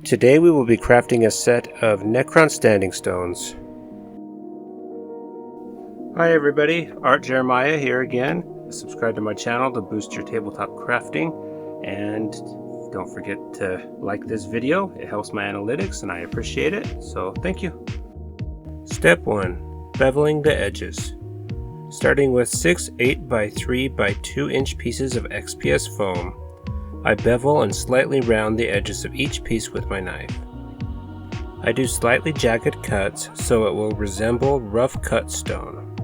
Today we will be crafting a set of Necron standing stones. Hi everybody, Art Jeremiah here again. Subscribe to my channel to boost your tabletop crafting, and don't forget to like this video. It helps my analytics and I appreciate it, so thank you. Step 1. Beveling the edges. Starting with 6 8x3 by 2 inch pieces of XPS foam, I bevel and slightly round the edges of each piece with my knife. I do slightly jagged cuts so it will resemble rough cut stone.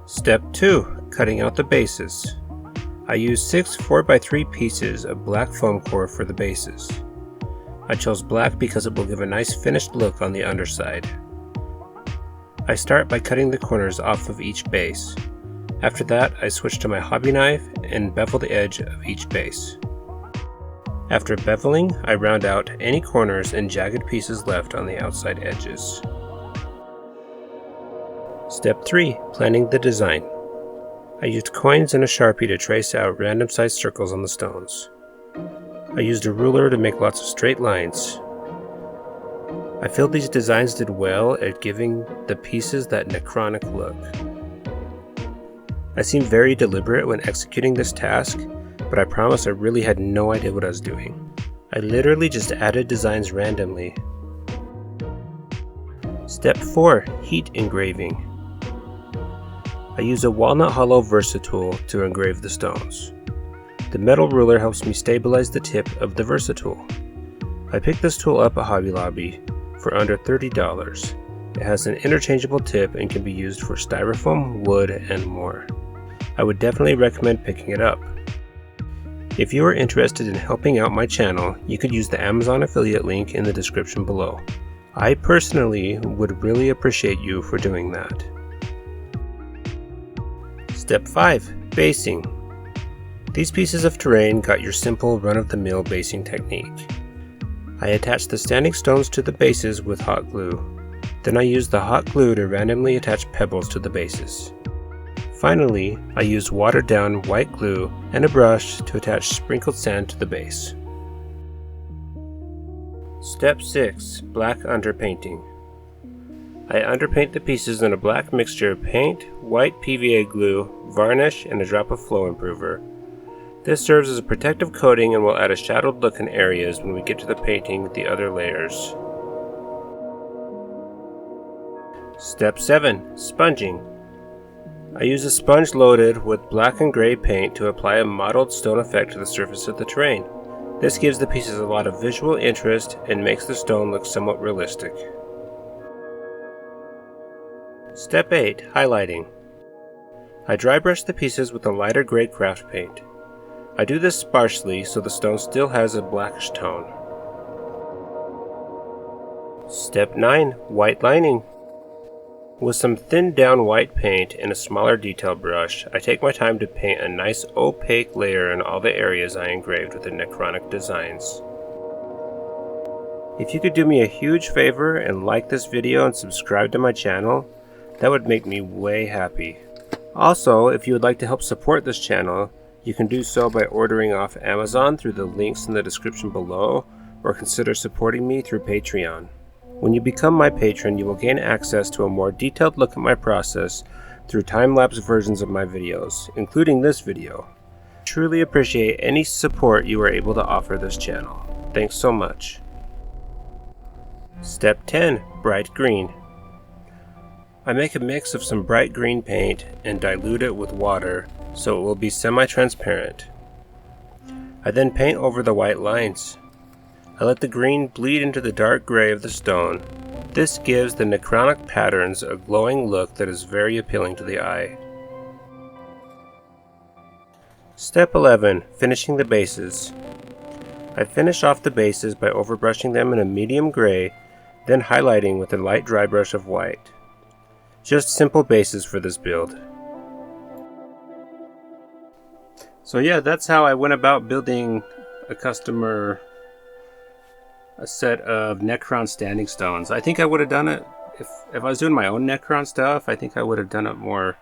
Step 2. Cutting out the bases. I use 6 4x3 pieces of black foam core for the bases. I chose black because it will give a nice finished look on the underside. I start by cutting the corners off of each base. After that, I switch to my hobby knife and bevel the edge of each base. After beveling, I round out any corners and jagged pieces left on the outside edges. Step 3. Planning the design. I used coins and a Sharpie to trace out random sized circles on the stones. I used a ruler to make lots of straight lines. I feel these designs did well at giving the pieces that necronic look. I seemed very deliberate when executing this task, but I promise I really had no idea what I was doing. I literally just added designs randomly. Step 4. Heat engraving. I use a walnut hollow Versatool to engrave the stones. The metal ruler helps me stabilize the tip of the Versatool. I picked this tool up at Hobby Lobby for under $30. It has an interchangeable tip and can be used for styrofoam, wood, and more. I would definitely recommend picking it up. If you are interested in helping out my channel, you could use the Amazon affiliate link in the description below. I personally would really appreciate you for doing that. Step 5. Basing. These pieces of terrain got your simple run-of-the-mill basing technique. I attached the standing stones to the bases with hot glue. Then I used the hot glue to randomly attach pebbles to the bases. Finally, I used watered down white glue and a brush to attach sprinkled sand to the base. Step 6. Black underpainting. I underpaint the pieces in a black mixture of paint, white PVA glue, varnish, and a drop of flow improver. This serves as a protective coating and will add a shadowed look in areas when we get to the painting with the other layers. Step 7. Sponging. I use a sponge loaded with black and gray paint to apply a mottled stone effect to the surface of the terrain. This gives the pieces a lot of visual interest and makes the stone look somewhat realistic. Step 8. Highlighting. I dry brush the pieces with a lighter gray craft paint. I do this sparsely so the stone still has a blackish tone. Step 9. White lining. With some thinned down white paint and a smaller detail brush, I take my time to paint a nice opaque layer in all the areas I engraved with the necronic designs. If you could do me a huge favor and like this video and subscribe to my channel, that would make me way happy. Also, if you would like to help support this channel, you can do so by ordering off Amazon through the links in the description below, or consider supporting me through Patreon. When you become my patron, you will gain access to a more detailed look at my process through time-lapse versions of my videos, including this video. I truly appreciate any support you are able to offer this channel. Thanks so much. Step 10. Bright green. I make a mix of some bright green paint and dilute it with water so it will be semi-transparent. I then paint over the white lines. I let the green bleed into the dark gray of the stone. This gives the necronic patterns a glowing look that is very appealing to the eye. Step 11. Finishing the bases. I finish off the bases by overbrushing them in a medium gray, then highlighting with a light dry brush of white. Just simple bases for this build. So yeah, that's how I went about building a set of Necron standing stones. I think I would have done it if I was doing my own Necron stuff. I think I would have done it more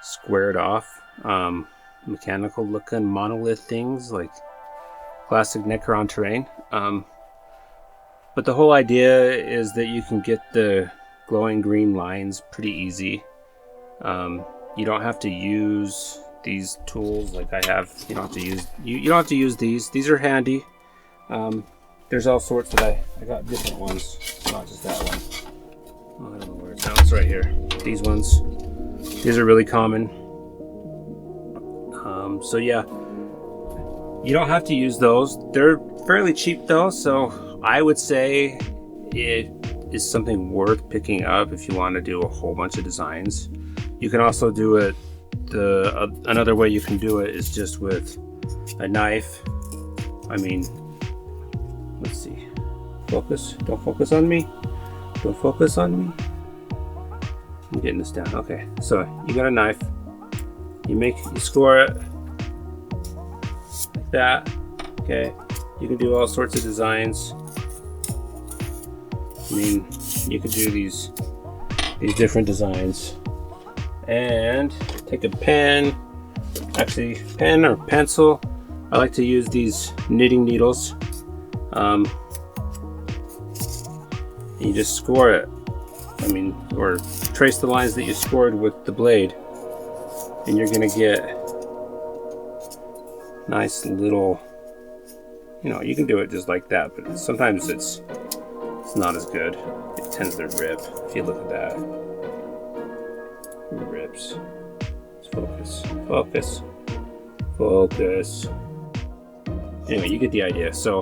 squared off, mechanical looking monolith things like classic Necron terrain. But the whole idea is that you can get the glowing green lines pretty easy. You don't have to use these tools like I have. You don't have to use you don't have to use these. These are handy. There's all sorts that I got different ones, not just that one. Oh, I don't know where it's now. It's right here. These ones. These are really common. So yeah, you don't have to use those. They're fairly cheap though, so I would say it is something worth picking up if you want to do a whole bunch of designs. You can also do it. Another way you can do it is just with a knife. I mean, let's see. Focus. Don't focus on me. Don't focus on me. I'm getting this down. Okay, so you got a knife. You score it like that. Okay, you can do all sorts of designs. I mean, you could do these different designs. And take a pen, actually pen or pencil. I like to use these knitting needles. And you just score it. I mean, or trace the lines that you scored with the blade, and you're gonna get nice little, you can do it just like that, but sometimes it's not as good. It tends to rip. If you look at that, it rips. Let's focus. Anyway, you get the idea. So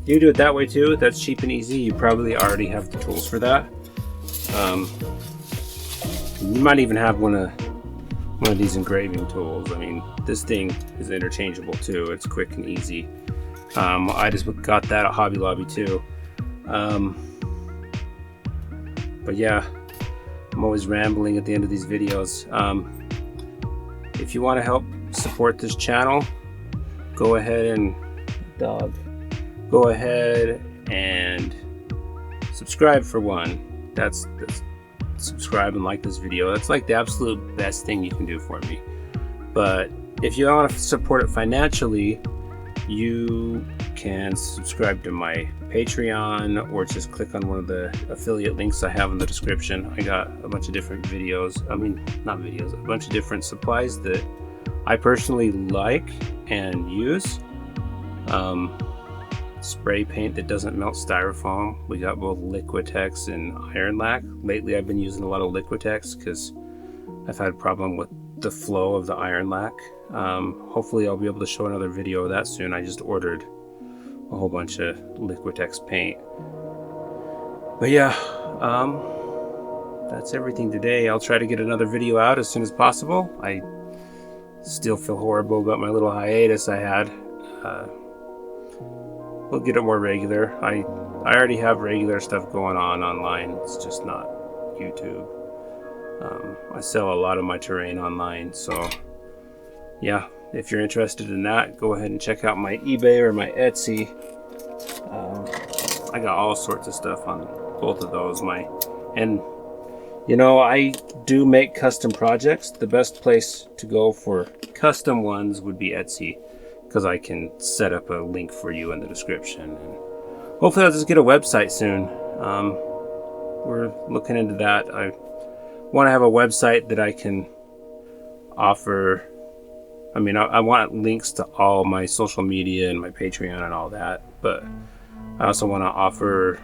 you do it that way too. That's cheap and easy. You probably already have the tools for that. You might even have one of these engraving tools. I mean, this thing is interchangeable too. It's quick and easy. I just got that at Hobby Lobby too. But yeah, I'm always rambling at the end of these videos. If you want to help support this channel, go ahead and subscribe for one. That's subscribe and like this video. That's like the absolute best thing you can do for me. But if you want to support it financially, you can subscribe to my Patreon or just click on one of the affiliate links I have in the description. I got a bunch of different videos. I mean, not videos, a bunch of different supplies that I personally like and use. Spray paint that doesn't melt styrofoam. We got both Liquitex and iron lac. Lately I've been using a lot of Liquitex because I've had a problem with the flow of the iron lac. Hopefully I'll be able to show another video of that soon. I just ordered a whole bunch of Liquitex paint. But yeah, that's everything today. I'll try to get another video out as soon as possible. I still feel horrible about my little hiatus I had. We'll get it more regular. I already have regular stuff going on online. It's just not YouTube. I sell a lot of my terrain online, so yeah, if you're interested in that, go ahead and check out my eBay or my Etsy. I got all sorts of stuff on both of those. I do make custom projects. The best place to go for custom ones would be Etsy, because I can set up a link for you in the description. And hopefully I'll just get a website soon. We're looking into that. I want to have a website that I can offer. I mean, I want links to all my social media and my Patreon and all that, but I also want to offer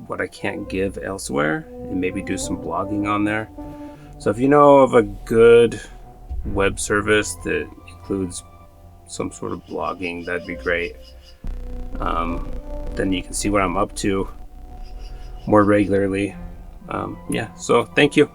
what I can't give elsewhere and maybe do some blogging on there. So if you know of a good web service that includes some sort of blogging, that'd be great. Then you can see what I'm up to more regularly. Yeah, so thank you.